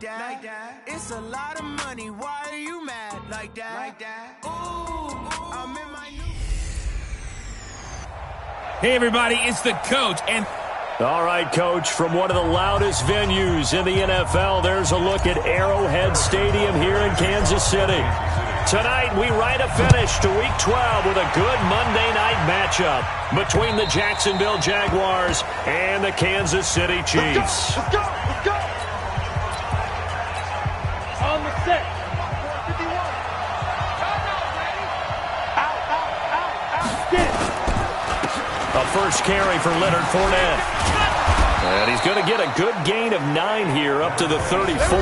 that. It's a lot of money. Why are you mad like that? Ooh, I'm in my new. Hey, everybody, it's the coach, and... All right, Coach, from one of the loudest venues in the NFL, there's a look at Arrowhead Stadium here in Kansas City. Tonight, we write a finish to Week 12 with a good Monday night matchup between the Jacksonville Jaguars and the Kansas City Chiefs. Let's go! On the set. 51. Out. Get it. A first carry for Leonard Fournette. And he's going to get a good gain of 9 here up to the 34.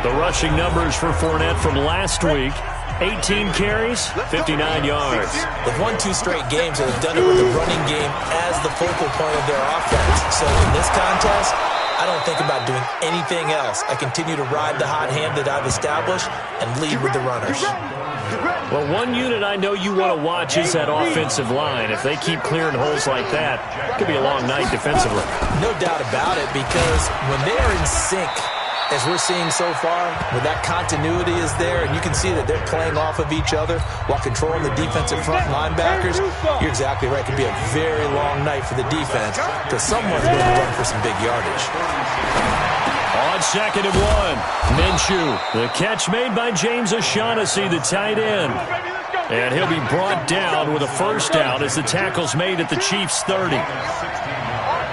The rushing numbers for Fournette from last week, 18 carries, 59 yards. They've won 2 straight games and have done it with the running game as the focal point of their offense. So in this contest, I don't think about doing anything else. I continue to ride the hot hand that I've established and lead with the runners. Well, one unit I know you want to watch is that offensive line. If they keep clearing holes like that, it could be a long night defensively. No doubt about it, because when they are in sync, as we're seeing so far, where that continuity is there, and you can see that they're playing off of each other while controlling the defensive front linebackers, you're exactly right. It could be a very long night for the defense because someone's going to run for some big yardage. On 2nd and 1, Minshew. The catch made by James O'Shaughnessy, the tight end. And he'll be brought down with a first down as the tackle's made at the Chiefs' 30.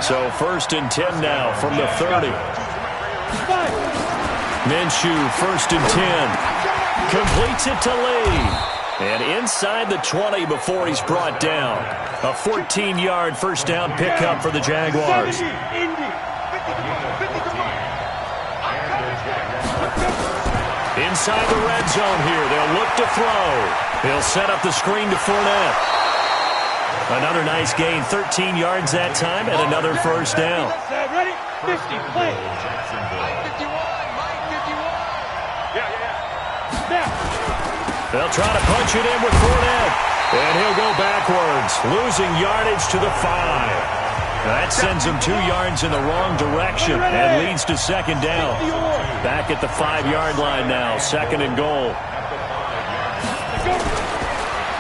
So 1st and 10 now from the 30. Minshew, 1st and 10. Completes it to Lee. And inside the 20 before he's brought down. A 14-yard first down pickup for the Jaguars. Inside the red zone here. They'll look to throw. He'll set up the screen to Fournette. Another nice gain, 13 yards that time, and another first down. Ready? 50, play. They'll try to punch it in with Fournette. And he'll go backwards, losing yardage to the 5. That sends him 2 yards in the wrong direction and leads to 2nd down. Back at the 5-yard line now, 2nd and goal.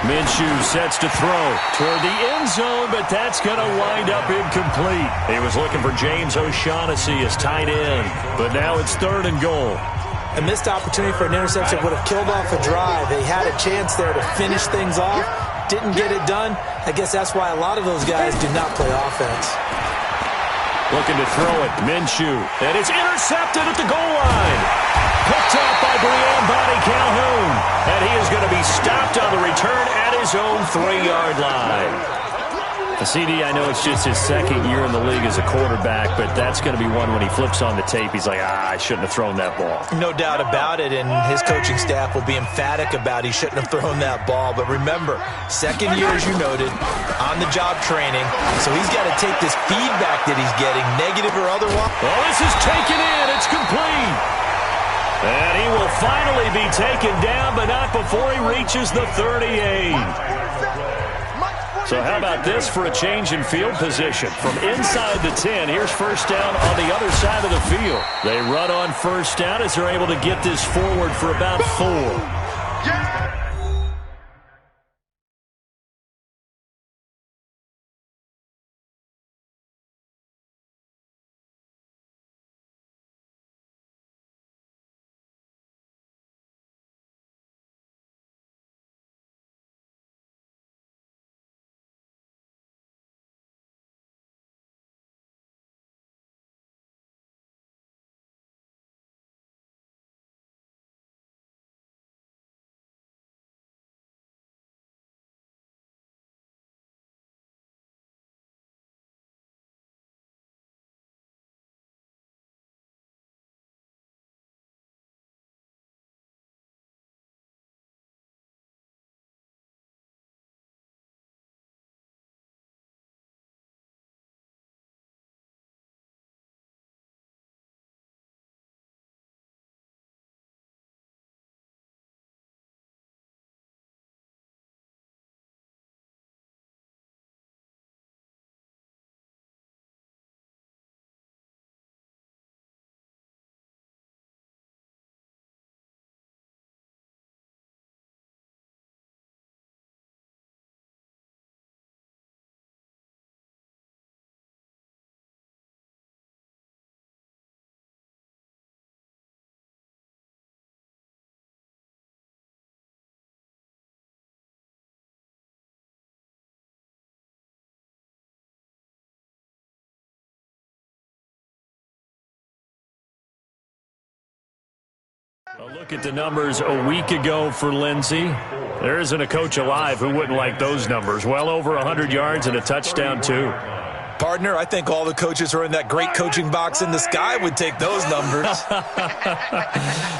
Minshew sets to throw toward the end zone, but that's going to wind up incomplete. He was looking for James O'Shaughnessy as tight end, but now it's 3rd and goal. A missed opportunity for an interception would have killed off a drive. They had a chance there to finish things off. Didn't get it done. I guess that's why a lot of those guys do not play offense. Looking to throw it, Minshew. And it's intercepted at the goal line. Picked up by Brian Body Calhoun. And he is going to be stopped on the return at his own 3-yard line. CD, I know it's just his 2nd year in the league as a quarterback, but that's going to be one when he flips on the tape, he's like, I shouldn't have thrown that ball. No doubt about it, and his coaching staff will be emphatic about he shouldn't have thrown that ball. But remember, 2nd year, as you noted, on-the-job training, so he's got to take this feedback that he's getting, negative or otherwise. Well, this is taken in. It's complete. And he will finally be taken down, but not before he reaches the 38. So how about this for a change in field position? From inside the 10, here's first down on the other side of the field. They run on first down as they're able to get this forward for about 4. Look at the numbers a week ago for Lindsey. There isn't a coach alive who wouldn't like those numbers. Well over 100 yards and a touchdown, too. Partner, I think all the coaches who are in that great coaching box in the sky would take those numbers.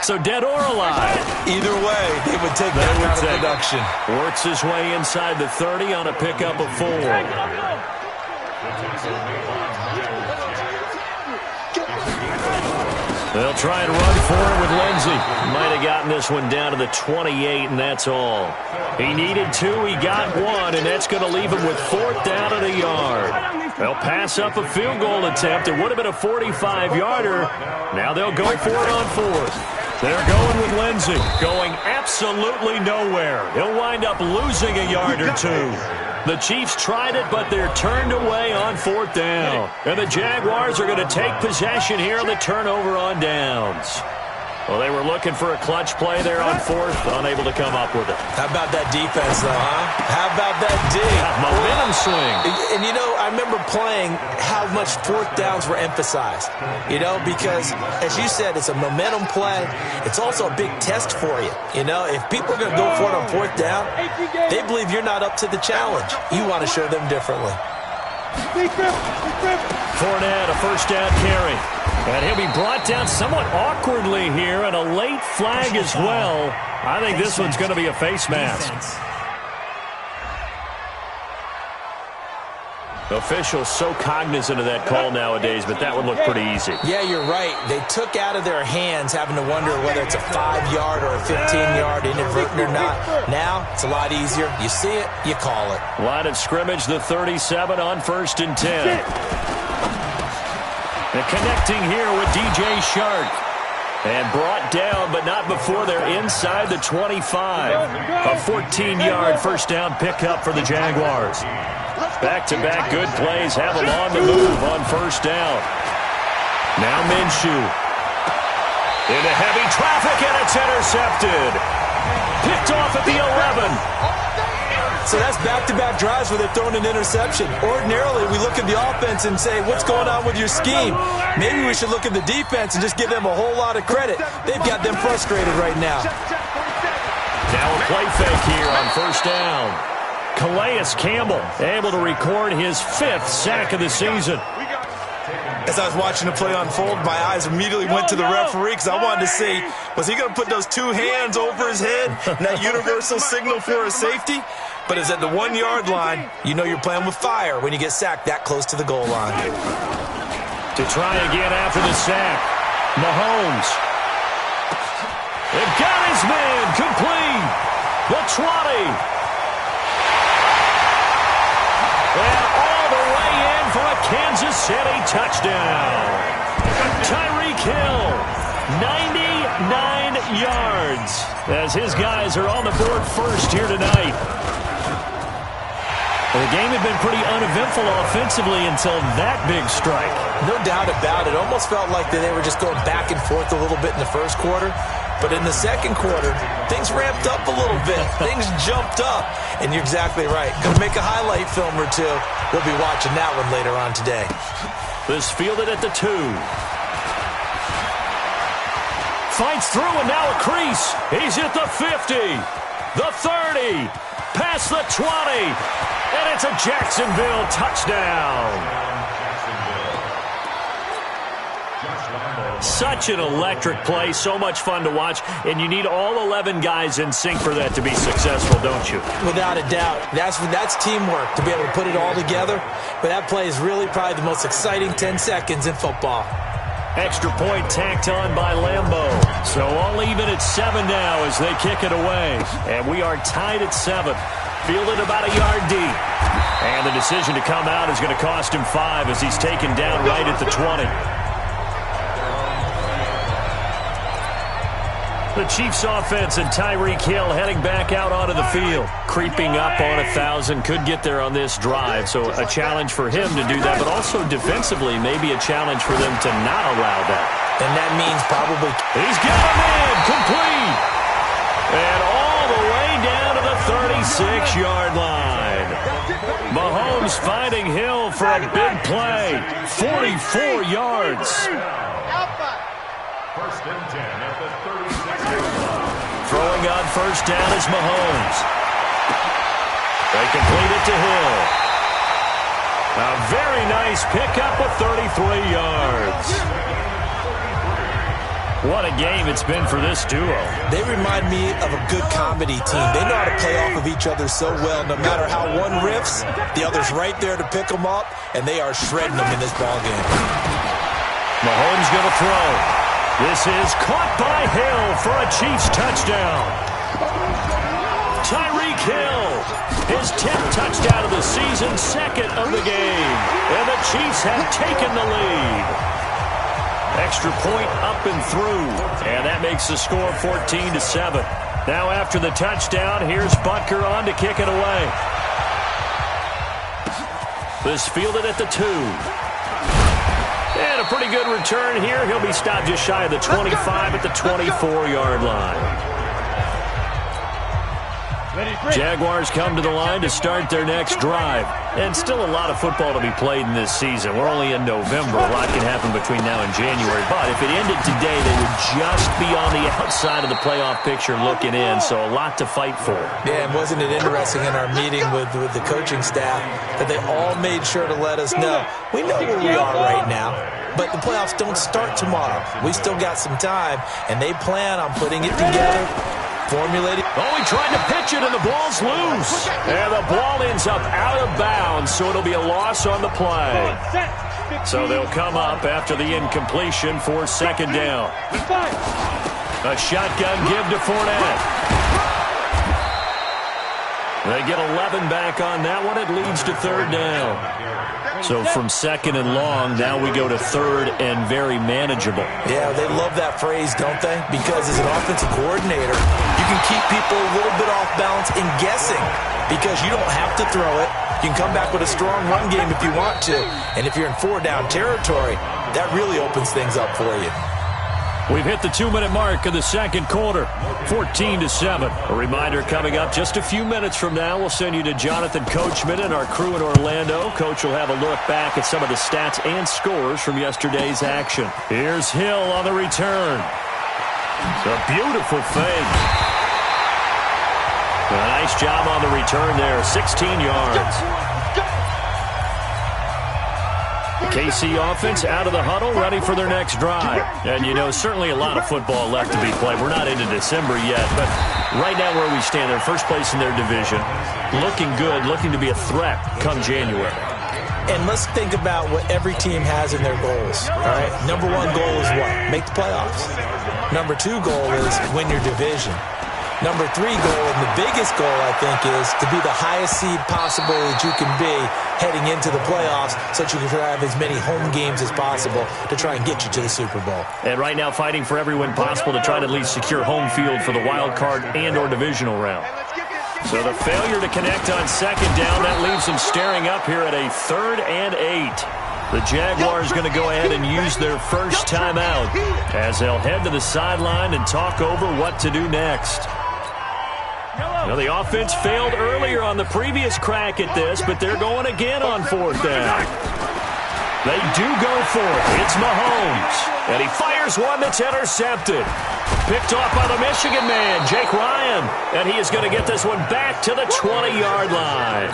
So dead or alive? Either way, they would take that kind of production. Works his way inside the 30 on a pickup of 4. They'll try and run for it with Lindsey. Might have gotten this one down to the 28, and that's all. He needed 2, he got 1, and that's going to leave him with 4th down and a yard. They'll pass up a field goal attempt. It would have been a 45-yarder. Now they'll go for it on 4th. They're going with Lindsey, going absolutely nowhere. He'll wind up losing a yard or 2. The Chiefs tried it, but they're turned away on 4th down. And the Jaguars are going to take possession here on the turnover on downs. Well, they were looking for a clutch play there on 4th, unable to come up with it. How about that defense, though, huh? How about that dig? Yeah, momentum swing. And, you know, I remember playing how much 4th downs were emphasized, you know, because, as you said, it's a momentum play. It's also a big test for you. You know, if people are going to go for it on 4th down, they believe you're not up to the challenge. You want to show them differently. Fournette, a first down carry. And he'll be brought down somewhat awkwardly here, and a late flag as well. I think this one's going to be a face mask. Officials so cognizant of that call nowadays, but that would look pretty easy. Yeah, you're right. They took out of their hands having to wonder whether it's a 5-yard or a 15-yard inadvertent or not. Now, it's a lot easier. You see it, you call it. Line of scrimmage, the 37 on 1st and 10. And connecting here with DJ Shark. And brought down, but not before they're inside the 25. A 14-yard first down pickup for the Jaguars. Back-to-back good plays have them on the move on 1st down. Now Minshew. Into heavy traffic, and it's intercepted. Picked off at the 11. So that's back-to-back drives where they're throwing an interception. Ordinarily, we look at the offense and say, what's going on with your scheme? Maybe we should look at the defense and just give them a whole lot of credit. They've got them frustrated right now. Now a play fake here on 1st down. Calais Campbell able to record his 5th sack of the season. As I was watching the play unfold, my eyes immediately went to the referee because I wanted to see, was he going to put those 2 hands over his head and that universal signal for a safety? But it's at the 1-yard line. You know you're playing with fire when you get sacked that close to the goal line. To try again after the sack, Mahomes. They've got his man complete. The 20. And all the way in for a Kansas City touchdown. Tyreek Hill, 99 yards, as his guys are on the board first here tonight. The game had been pretty uneventful offensively until that big strike. No doubt about it. Almost felt like they were just going back and forth a little bit in the first quarter. But in the second quarter, things ramped up a little bit. Things jumped up. And you're exactly right. Going to make a highlight film or 2. We'll be watching that one later on today. This fielded at the 2. Fights through and now a crease. He's at the 50. The 30. Past the 20. And it's a Jacksonville touchdown. Such an electric play, so much fun to watch, and you need all 11 guys in sync for that to be successful, don't you? Without a doubt. That's teamwork to be able to put it all together, but that play is really probably the most exciting 10 seconds in football. Extra point tacked on by Lambeau. So all even at 7 now as they kick it away, and we are tied at 7. Fielded about a yard deep. And the decision to come out is going to cost him 5 as he's taken down right at the 20. The Chiefs offense and Tyreek Hill heading back out onto the field. Creeping up on 1,000, could get there on this drive. So a challenge for him to do that, but also defensively maybe a challenge for them to not allow that. And that means probably... He's got a man complete. And all the way down to the 36-yard line. Mahomes finding Hill for a big play. 44 yards. First and 10 at the 36. Throwing on first down is Mahomes. They complete it to Hill. A very nice pickup of 33 yards. What a game it's been for this duo. They remind me of a good comedy team. They know how to play off of each other so well. No matter how one riffs, the other's right there to pick them up, and they are shredding them in this ballgame. Mahomes going to throw. This is caught by Hill for a Chiefs touchdown. Tyreek Hill, his 10th touchdown of the season, second of the game. And the Chiefs have taken the lead. Extra point up and through. And that makes the score 14-7. Now after the touchdown, here's Butker on to kick it away. This fielded at the 2. And a pretty good return here. He'll be stopped just shy of the 25 at the 24-yard line. Jaguars come to the line to start their next drive. And still a lot of football to be played in this season. We're only in November. A lot can happen between now and January. But if it ended today, they would just be on the outside of the playoff picture looking in. So a lot to fight for. Yeah, and wasn't it interesting in our meeting with the coaching staff that they all made sure to let us know, we know where we are right now, but the playoffs don't start tomorrow. We still got some time, and they plan on putting it together, formulating. Oh, he tried to pitch it, and the ball's loose. And the ball ends up out of bounds, so it'll be a loss on the play. So they'll come up after the incompletion for second down. A shotgun give to Fournette. They get 11 back on that one. It leads to third down. So from second and long, now we go to third and very manageable. Yeah, they love that phrase, don't they? Because as an offensive coordinator, you can keep people a little bit off balance in guessing because you don't have to throw it. You can come back with a strong run game if you want to. And if you're in 4-down territory, that really opens things up for you. We've hit the 2-minute mark of the second quarter, 14-7. A reminder coming up just a few minutes from now. We'll send you to Jonathan Coachman and our crew in Orlando. Coach will have a look back at some of the stats and scores from yesterday's action. Here's Hill on the return. A beautiful fake. A nice job on the return there, 16 yards. KC offense out of the huddle, ready for their next drive. And, you know, certainly a lot of football left to be played. We're not into December yet, but right now where we stand, they're first place in their division. Looking good, looking to be a threat come January. And let's think about what every team has in their goals, all right? Number one goal is what? Make the playoffs. Number two goal is win your division. Number three goal, and the biggest goal, I think, is to be the highest seed possible that you can be heading into the playoffs so that you can have as many home games as possible to try and get you to the Super Bowl. And right now fighting for every win possible to try to at least secure home field for the wild card and or divisional round. So the failure to connect on second down, that leaves them staring up here at a 3rd and 8. The Jaguars going to go ahead and use their first timeout as they'll head to the sideline and talk over what to do next. Now, the offense failed earlier on the previous crack at this, but they're going again on 4th down. They do go for it. It's Mahomes. And he fires one that's intercepted. Picked off by the Michigan man, Jake Ryan. And he is going to get this one back to the 20-yard line.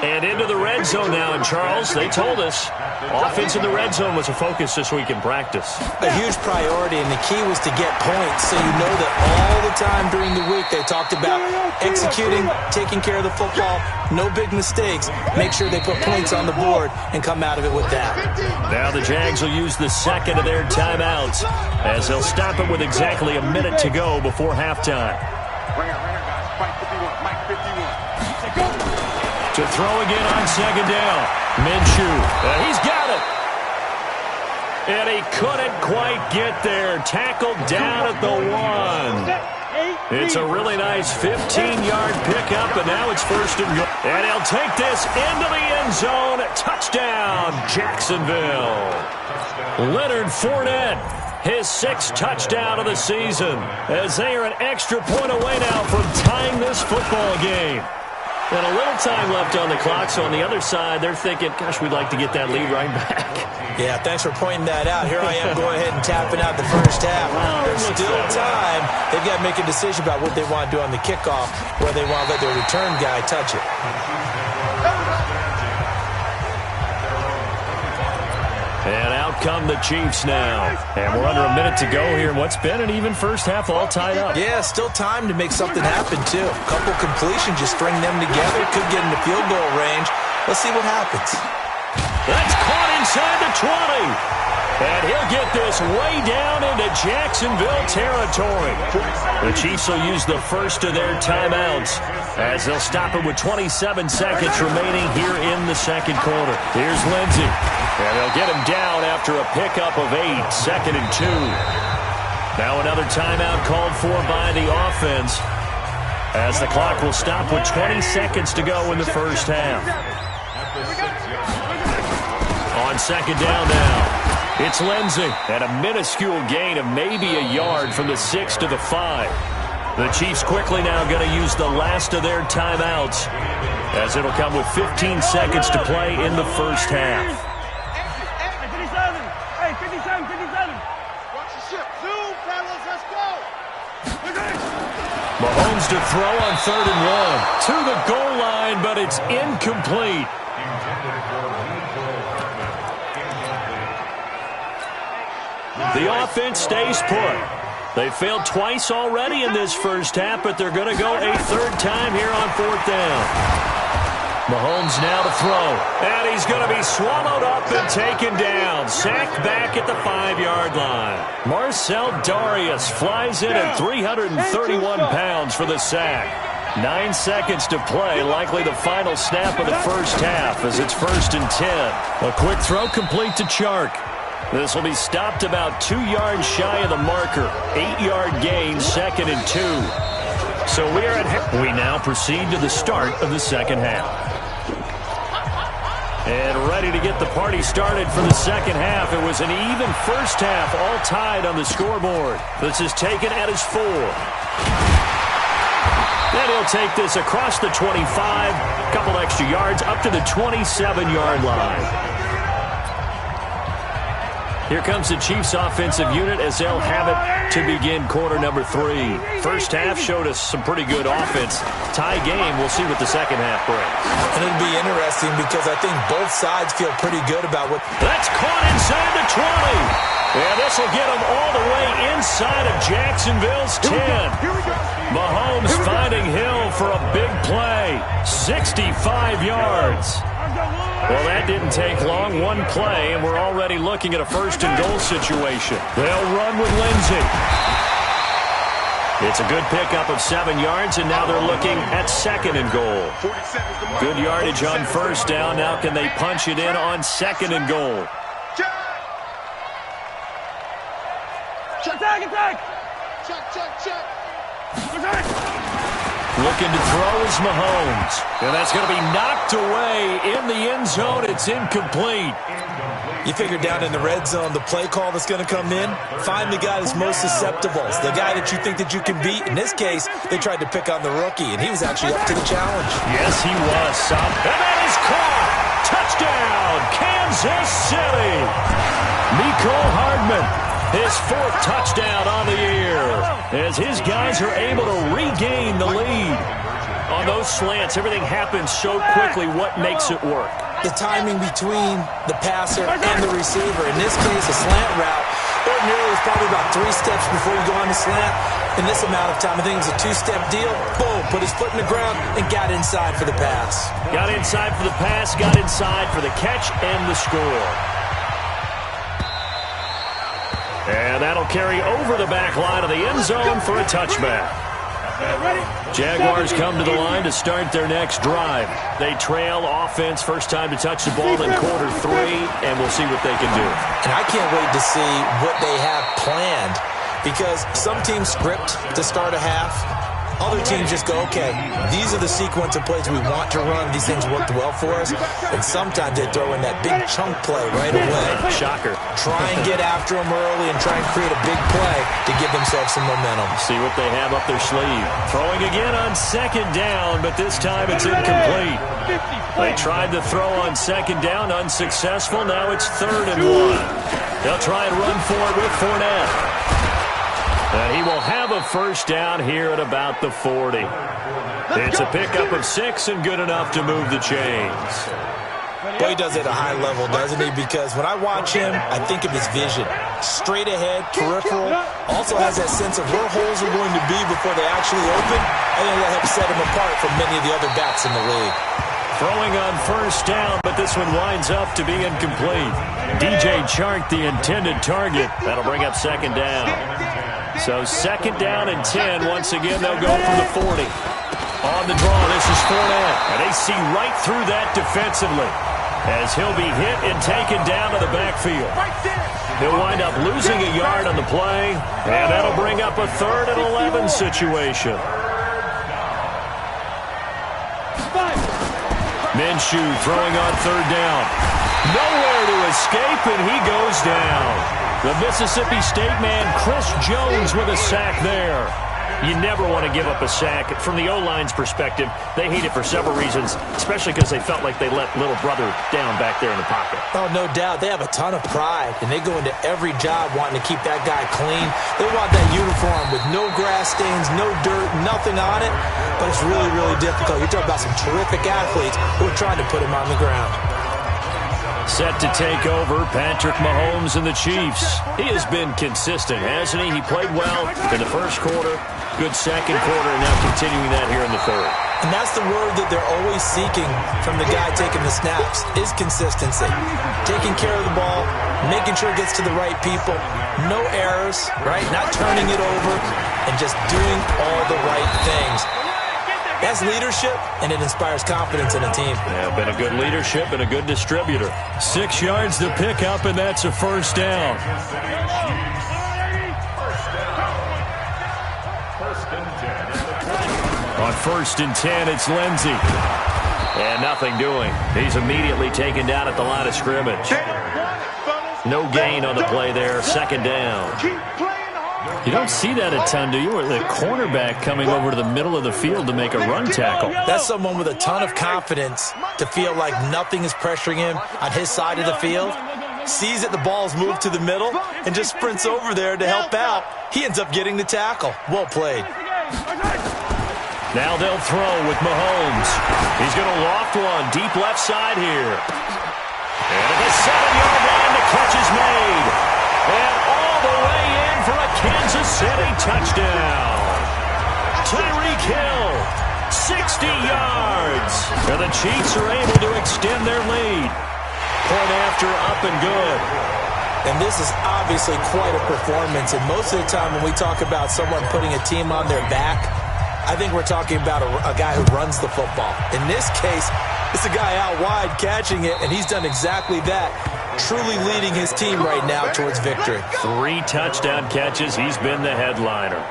And into the red zone now. And, Charles, they told us offense in the red zone was a focus this week in practice. A huge priority, and the key was to get points. So you know that all the time during the week they talked about executing, taking care of the football, no big mistakes. Make sure they put points on the board and come out of it with that. Now the Jags will use the second of their timeouts as they'll stop it with exactly a minute to go before halftime. To throw again on second down. Minshew. He's got it. And he couldn't quite get there. Tackled down at the 1. It's a really nice 15-yard pickup, and now it's 1st and goal. And he'll take this into the end zone. Touchdown, Jacksonville. Leonard Fournette, his 6th touchdown of the season, as they are an extra point away now from tying this football game. And a little time left on the clock, so on the other side, they're thinking, gosh, we'd like to get that lead right back. Yeah, thanks for pointing that out. Here I am going ahead and tapping out the first half. There's still time. They've got to make a decision about what they want to do on the kickoff, where they want to let their return guy touch it. And out come the Chiefs now. And we're under a minute to go here in what's been an even first half, all tied up. Yeah, still time to make something happen, too. A couple completions, just string them together. Could get into field goal range. Let's see what happens. That's caught inside the 20. And he'll get this way down into Jacksonville territory. The Chiefs will use the first of their timeouts as they'll stop it with 27 seconds remaining here in the second quarter. Here's Lindsey. And they'll get him down after a pickup of 8, 2nd and 2. Now another timeout called for by the offense as the clock will stop with 20 seconds to go in the first half. On second down now. It's Lindsey, and a minuscule gain of maybe a yard from the 6 to the 5. The Chiefs quickly now going to use the last of their timeouts as it'll come with 15 seconds to play in the first half. Hey, 57, 57. Watch the ship. Zoom, fellas, let's go. Mahomes to throw on 3rd and 1. To the goal line, but it's incomplete. The offense stays put. They failed twice already in this first half, but they're going to go a 3rd time here on 4th down. Mahomes now to throw. And he's going to be swallowed up and taken down. Sacked back at the 5-yard line. Marcel Darius flies in at 331 pounds for the sack. 9 seconds to play, likely the final snap of the first half as it's 1st and 10. A quick throw complete to Chark. This will be stopped about 2 yards shy of the marker. 8-yard gain, 2nd and 2. So we are at we now proceed to the start of the second half. And ready to get the party started for the second half. It was an even first half, all tied on the scoreboard. This is taken at his 4. Then he'll take this across the 25, couple extra yards up to the 27-yard line. Here comes the Chiefs offensive unit as they'll have it to begin quarter number 3. First half showed us some pretty good offense. Tie game, we'll see what the second half brings. And it'll be interesting because I think both sides feel pretty good about what... That's caught inside the 20. Yeah, this will get them all the way inside of Jacksonville's 10. Mahomes finding Hill for a big play. 65 yards. Well, that didn't take long. One play, and we're already looking at a 1st and goal situation. They'll run with Lindsey. It's a good pickup of 7 yards, and now they're looking at 2nd and goal. Good yardage on 1st down. Now can they punch it in on 2nd and goal? Attack! Check. Looking to throw is Mahomes. And that's going to be knocked away in the end zone. It's incomplete. You figure down in the red zone, the play call that's going to come in, find the guy that's most susceptible, the guy that you think that you can beat. In this case, they tried to pick on the rookie, and he was actually up to the challenge. Yes, he was, son. And that is caught. Touchdown, Kansas City. Mecole Hardman. His 4th touchdown on the year as his guys are able to regain the lead. On those slants, everything happens so quickly. What makes it work? The timing between the passer and the receiver. In this case, a slant route. Ordinarily, it's probably about 3 steps before you go on the slant. In this amount of time, I think it was a 2-step deal. Boom, put his foot in the ground and got inside for the pass. Got inside for the pass, got inside for the catch and the score. And that'll carry over the back line of the end zone for a touchback. Jaguars come to the line to start their next drive. They trail offense, first time to touch the ball in quarter 3, and we'll see what they can do. And I can't wait to see what they have planned because some teams script to start a half. Other teams just go, okay, these are the sequence of plays we want to run. These things worked well for us. And sometimes they throw in that big chunk play right away. Shocker. Try and get after them early and try and create a big play to give themselves some momentum. See what they have up their sleeve. Throwing again on second down, but this time it's incomplete. They tried to throw on second down, unsuccessful. Now it's 3rd and 1. They'll try and run for it with Fournette. And he will have a first down here at about the 40. It's a pickup of 6 and good enough to move the chains. Boy, he does it at a high level, doesn't he? Because when I watch him, I think of his vision. Straight ahead, peripheral. Also has that sense of where holes are going to be before they actually open. I think that helps set him apart from many of the other backs in the league. Throwing on first down, but this one winds up to be incomplete. DJ Chark, the intended target. That'll bring up second down. So second down and 10. Once again, they'll go from the 40. On the draw, this is Fournette. And they see right through that defensively as he'll be hit and taken down to the backfield. He'll wind up losing a yard on the play, and that'll bring up a 3rd and 11 situation. Minshew throwing on 3rd down. Nowhere to escape, and he goes down. The Mississippi State man, Chris Jones, with a sack there. You never want to give up a sack. From the O-line's perspective, they hate it for several reasons, especially because they felt like they let little brother down back there in the pocket. Oh, no doubt. They have a ton of pride, and they go into every job wanting to keep that guy clean. They want that uniform with no grass stains, no dirt, nothing on it, but it's really, really difficult. You're talking about some terrific athletes who are trying to put him on the ground. Set to take over, Patrick Mahomes and the Chiefs. He has been consistent, hasn't he? He played well in the first quarter, good second quarter, and now continuing that here in the 3rd. And that's the word that they're always seeking from the guy taking the snaps, is consistency. Taking care of the ball, making sure it gets to the right people, no errors, right? Not turning it over, and just doing all the right things. That's leadership, and it inspires confidence in a team. Yeah, been a good leadership and a good distributor. 6 yards to pick up, and that's a first down. On 1st and 10, it's Lindsey. And nothing doing. He's immediately taken down at the line of scrimmage. No gain on the play there. 2nd down. You don't see that a ton, do you? Or the cornerback coming over to the middle of the field to make a run tackle. That's someone with a ton of confidence to feel like nothing is pressuring him on his side of the field. Sees that the ball's moved to the middle and just sprints over there to help out. He ends up getting the tackle. Well played. Now they'll throw with Mahomes. He's going to loft one deep left side here. And at the 7-yard line, the catch is made. And all the way in for a Kansas City touchdown. Tyreek Hill, 60 yards. And the Chiefs are able to extend their lead. Point after, up and good. And this is obviously quite a performance. And most of the time when we talk about someone putting a team on their back, I think we're talking about a guy who runs the football. In this case, it's a guy out wide catching it, and he's done exactly that, truly leading his team right now towards victory. 3 touchdown catches. He's been the headliner.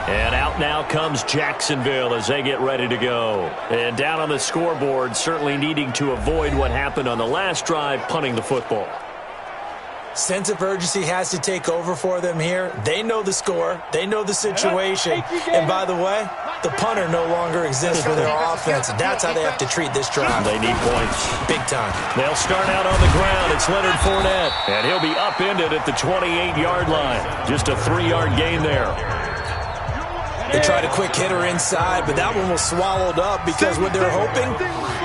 And out now comes Jacksonville as they get ready to go. And down on the scoreboard, certainly needing to avoid what happened on the last drive, punting the football. Sense of urgency has to take over for them here. They know the score. They know the situation. And by the way, the punter no longer exists for their offense. That's how they have to treat this drive. They need points. Big time. They'll start out on the ground. It's Leonard Fournette. And he'll be upended at the 28-yard line. Just a 3-yard gain there. They tried a quick hitter inside, but that one was swallowed up because what they're hoping,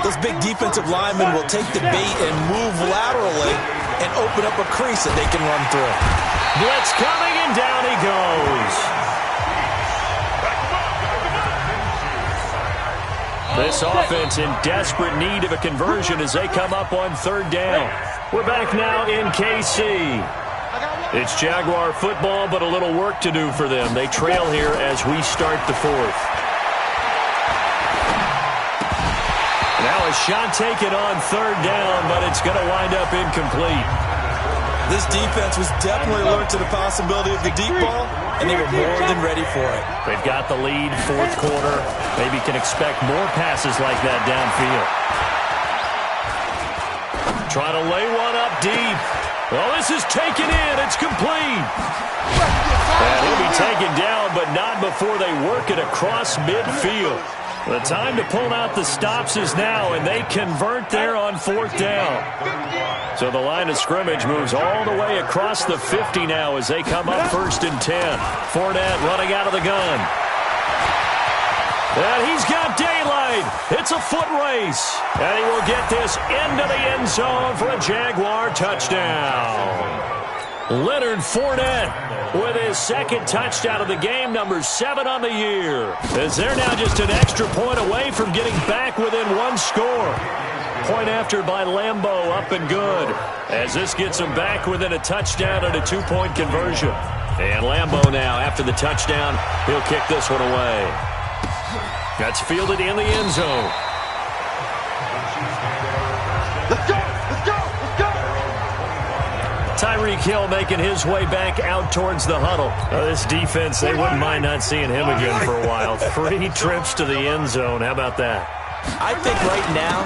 those big defensive linemen will take the bait and move laterally and open up a crease that they can run through. Blitz coming, and down he goes. This offense in desperate need of a conversion as they come up on 3rd down. We're back now in KC. It's Jaguar football, but a little work to do for them. They trail here as we start the 4th. Now a shot taken on 3rd down, but it's going to wind up incomplete. This defense was definitely alert to the possibility of the deep ball, and they were more than ready for it. They've got the lead, fourth quarter. Maybe can expect more passes like that downfield. Trying to lay one up deep. Oh, this is taken in. It's complete. And he'll be taken down, but not before they work it across midfield. The time to pull out the stops is now, and they convert there on fourth down. So the line of scrimmage moves all the way across the 50 now as they come up first and 10. Fournette running out of the gun. And he's got daylight. It's a foot race. And he will get this into the end zone for a Jaguar touchdown. Leonard Fournette with his second touchdown of the game, number 7 on the year. As they're now just an extra point away from getting back within one score. Point after by Lambeau, up and good. As this gets them back within a touchdown and a 2-point conversion. And Lambeau now, after the touchdown, he'll kick this one away. That's fielded in the end zone. Let's go! Let's go! Let's go! Tyreek Hill making his way back out towards the huddle. This defense, they wouldn't mind not seeing him again for a while. 3 trips to the end zone. How about that? I think right now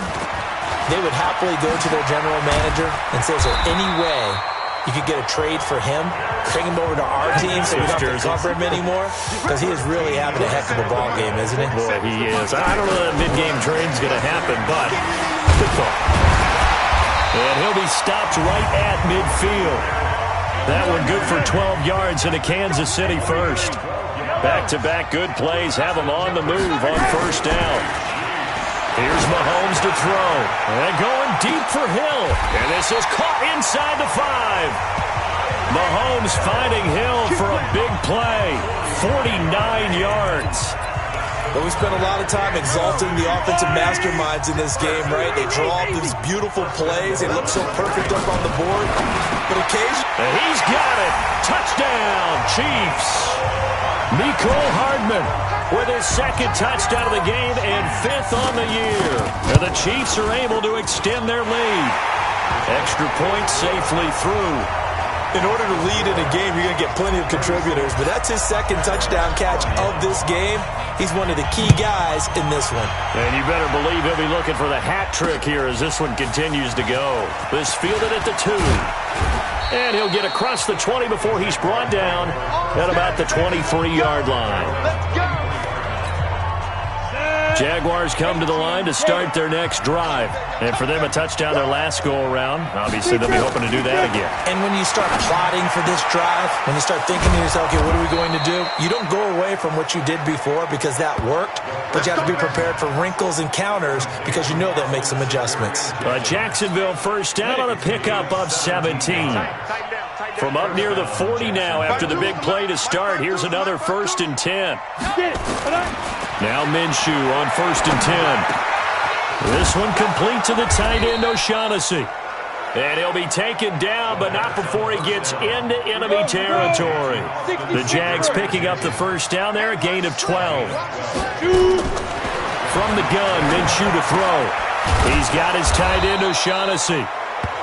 they would happily go to their general manager and say, is there any way you could get a trade for him, bring him over to our team so we don't have to cover him anymore? Because he is really having a heck of a ball game, isn't he? Boy, he is. I don't know that mid-game trade's going to happen, but good thought. And he'll be stopped right at midfield. That one good for 12 yards into Kansas City first. Back-to-back good plays have him on the move on first down. Here's Mahomes to throw. And going deep for Hill. And this is caught inside the 5. Mahomes finding Hill for a big play. 49 yards. But we spent a lot of time exalting the offensive masterminds in this game, right? They draw up these beautiful plays. They look so perfect up on the board. But occasionally... And he's got it. Touchdown, Chiefs. Mecole Hardman with his second touchdown of the game and 5th on the year. And the Chiefs are able to extend their lead. Extra point safely through. In order to lead in a game, you're going to get plenty of contributors. But that's his second touchdown catch of this game. He's one of the key guys in this one. And you better believe he'll be looking for the hat trick here as this one continues to go. This fielded at the 2. And he'll get across the 20 before he's brought down at about the 23-yard line. Let's go! Jaguars come to the line to start their next drive. And for them, a touchdown their last go-around. Obviously, they'll be hoping to do that again. And when you start plotting for this drive, when you start thinking to yourself, okay, what are we going to do? You don't go away from what you did before because that worked, but you have to be prepared for wrinkles and counters because you know they'll make some adjustments. Jacksonville first down on a pickup of 17. From up near the 40 now after the big play to start, here's another 1st and 10. Now Minshew on 1st and 10. This one complete to the tight end, O'Shaughnessy. And he'll be taken down, but not before he gets into enemy territory. The Jags picking up the first down there, a gain of 12. From the gun, Minshew to throw. He's got his tight end, O'Shaughnessy.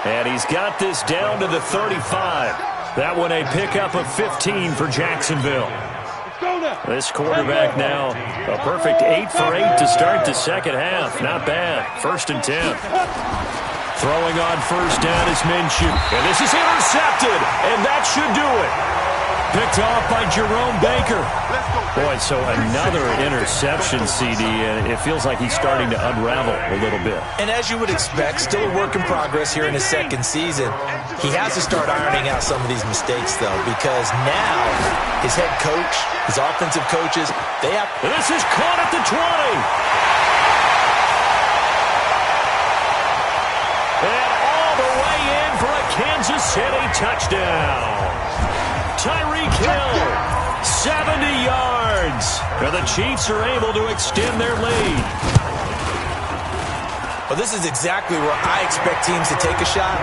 And he's got this down to the 35. That one a pickup of 15 for Jacksonville. This quarterback now, a perfect 8 for 8 to start the second half. Not bad. 1st and 10. Throwing on first down is Minshew. And this is intercepted. And that should do it. Picked off by Jerome Baker. Boy, so another interception, CD, and it feels like he's starting to unravel a little bit. And as you would expect, still a work in progress here in his second season. He has to start ironing out some of these mistakes, though, because now his head coach, his offensive coaches, they have... And this is caught at the 20. And all the way in for a Kansas City touchdown. Tyreek Hill, 70 yards. And the Chiefs are able to extend their lead. Well, this is exactly where I expect teams to take a shot.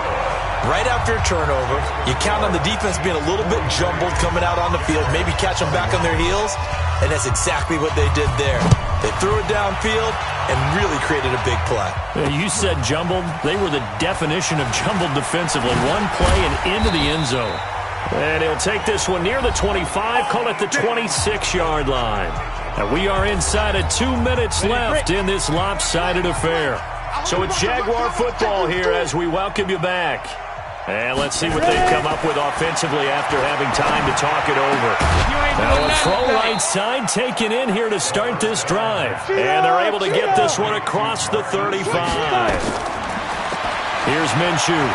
Right after a turnover, you count on the defense being a little bit jumbled coming out on the field, maybe catch them back on their heels, and that's exactly what they did there. They threw it downfield and really created a big play. You said jumbled. They were the definition of jumbled defensively. One play and into the end zone. And he'll take this one near the 25, call it the 26-yard line. And we are inside of 2 minutes left in this lopsided affair. So it's Jaguar football here as we welcome you back. And let's see what they've come up with offensively after having time to talk it over. Now a throw right side taken in here to start this drive. And they're able to get this one across the 35. Here's Minshew.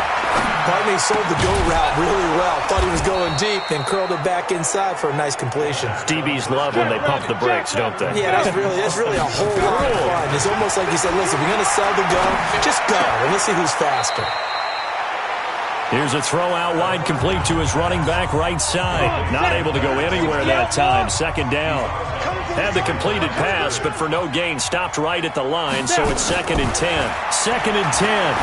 Pardon me, sold the go route really well. Thought he was going deep, then curled it back inside for a nice completion. DBs love when they pump the brakes, don't they? Yeah, that's really a whole lot of fun. It's almost like you said, listen, if you're going to sell the go, just go, and let's see who's faster. Here's a throw out wide, complete to his running back right side. Not able to go anywhere that time. Second down. Had the completed pass, but for no gain, stopped right at the line, so it's 2nd and 10. 2nd and 10.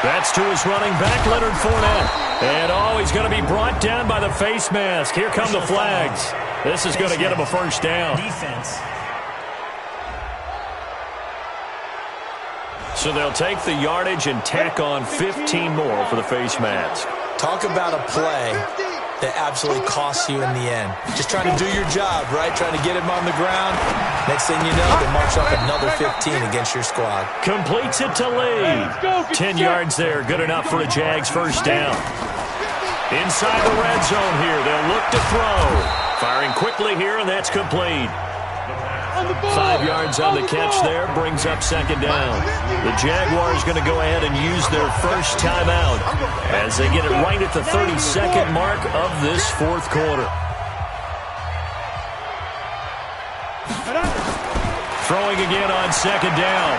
That's to his running back, Leonard Fournette. And, he's going to be brought down by the face mask. Here come the flags. This is going to get him a first down. Defense. So they'll take the yardage and tack on 15 more for the face mask. Talk about a play that absolutely costs you in the end. Just trying to do your job, right? Trying to get him on the ground. Next thing you know, they march up another 15 against your squad. Completes it to Lee. 10 yards there, good enough for a Jags first down. Inside the red zone here, they'll look to throw. Firing quickly here, and that's complete. 5 yards on the catch there, brings up 2nd down. The Jaguars going to go ahead and use their first timeout as they get it right at the 32nd mark of this 4th quarter. Throwing again on 2nd down.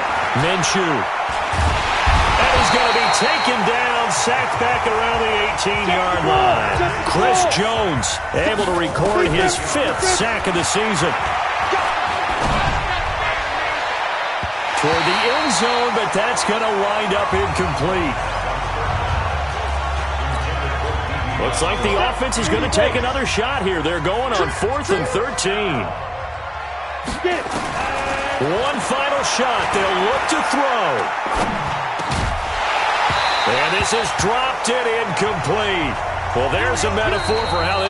Minshew. And he's going to be taken down, sacked back around the 18-yard line. Chris Jones able to record his 5th sack of the season. Toward the end zone, but that's going to wind up incomplete. Looks like the offense is going to take another shot here. They're going on 4th and 13. One final shot. They'll look to throw. And this is dropped it incomplete. Well, there's a metaphor for how